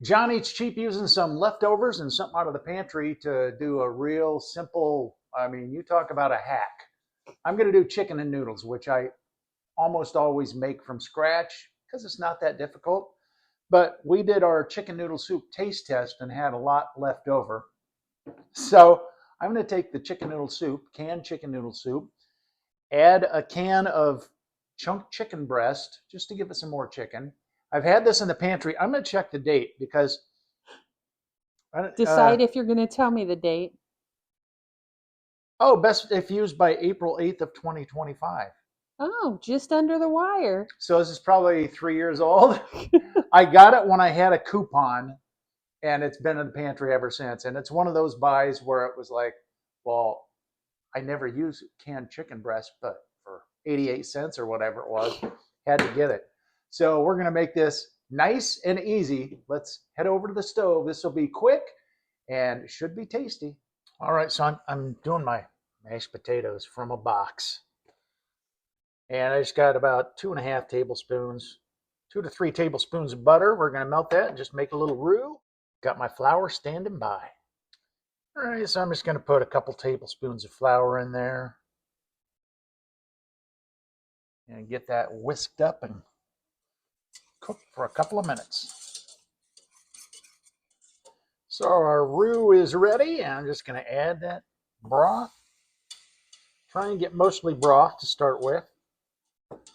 John eats cheap using some leftovers and something out of the pantry to do a real simple. I mean, you talk about a hack. I'm going to do chicken and noodles, which I almost always make from scratch because it's not that difficult. But we did our chicken noodle soup taste test and had a lot left over. So I'm going to take the chicken noodle soup, canned chicken noodle soup, add a can of chunk chicken breast just to give it some more chicken. I've had this in the pantry. I'm going to check the date because Decide if you're going to tell me the date. oh, best if used by April 8th of 2025. Oh, just under the wire. So this is probably 3 years old. I got it when I had a coupon, and it's been in the pantry ever since. And it's one of those buys where it was like, well, I never use canned chicken breast, but for 88 cents or whatever it was, had to get it. So we're going to make this nice and easy. Let's head over to the stove. This will be quick and should be tasty. All right, so I'm doing my mashed potatoes from a box. And I just got about 2.5 tablespoons, 2 to 3 tablespoons of butter. We're going to melt that and just make a little roux. Got my flour standing by. All right, so I'm just going to put a couple tablespoons of flour in there and get that whisked up and cooked for a couple of minutes. So our roux is ready, and I'm just going to add that broth. Try and get mostly broth to start with.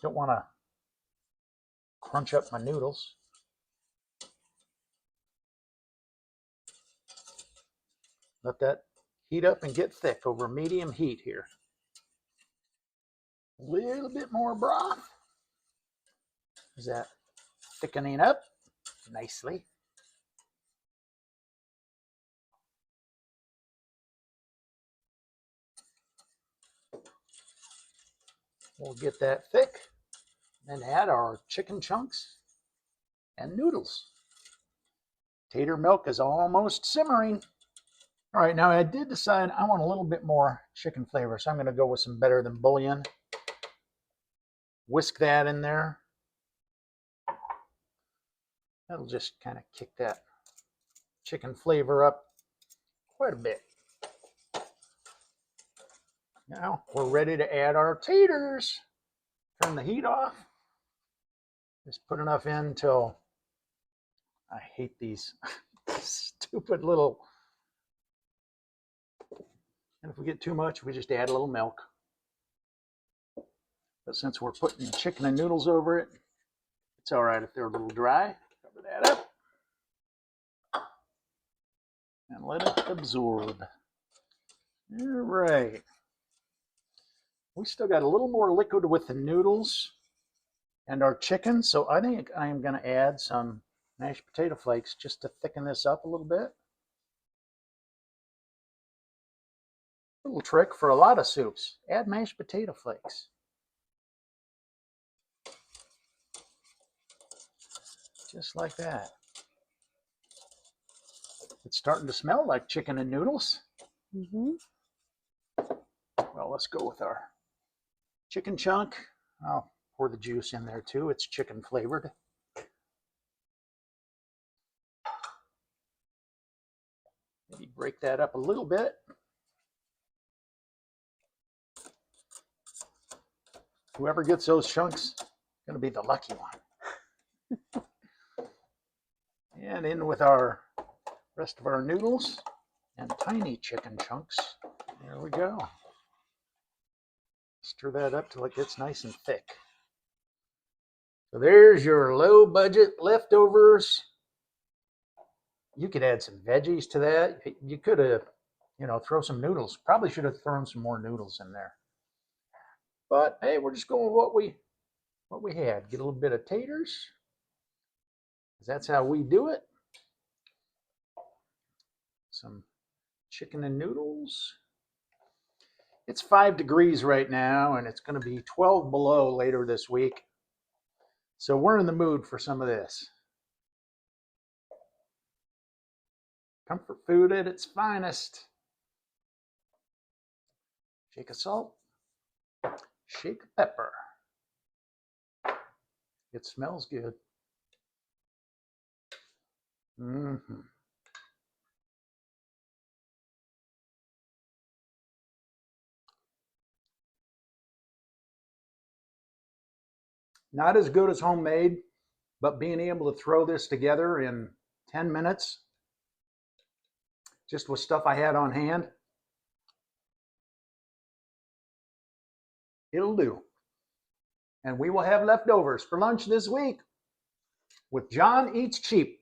Don't want to crunch up my noodles. Let that heat up and get thick over medium heat here. A little bit more broth. Is that thickening up nicely? We'll get that thick, then add our chicken chunks and noodles. Tater milk is almost simmering. All right, now I did decide I want a little bit more chicken flavor, so I'm going to go with some Better Than Bouillon. Whisk that in there. That'll just kind of kick that chicken flavor up quite a bit. Now we're ready to add our taters. Turn the heat off. Just put enough in till I hate these stupid little. And if we get too much, we just add a little milk. But since we're putting chicken and noodles over it, it's all right if they're a little dry. Cover that up and let it absorb. All right. We still got a little more liquid with the noodles and our chicken, so I think I am going to add some mashed potato flakes just to thicken this up a little bit. Little trick for a lot of soups, add mashed potato flakes. Just like that. It's starting to smell like chicken and noodles. Mm-hmm. Well, let's go with our chicken chunk. I'll pour the juice in there too. It's chicken flavored. Maybe break that up a little bit. Whoever gets those chunks is going to be the lucky one. And in with our rest of our noodles and tiny chicken chunks. There we go. Stir that up till it gets nice and thick. So there's your low budget leftovers. You could add some veggies to that. You could have, throw some noodles. Probably should have thrown some more noodles in there. But hey, we're just going with what we had. Get a little bit of taters. That's how we do it. Some chicken and noodles. It's 5 degrees right now, and it's going to be 12 below later this week. So we're in the mood for some of this. Comfort food at its finest. Shake of salt. Shake of pepper. It smells good. Mm-hmm. Not as good as homemade, but being able to throw this together in 10 minutes, just with stuff I had on hand, it'll do. And we will have leftovers for lunch this week with John Eats Cheap.